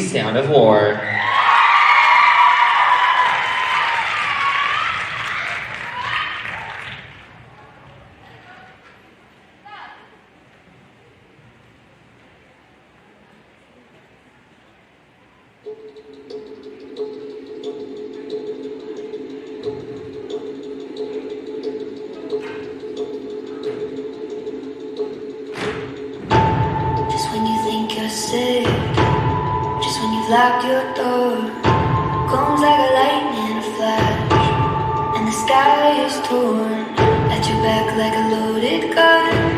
Sound of War. Just when you think you're safe, just when you've locked your door, comes like a lightning flash, and the sky is torn at your back like a loaded gun.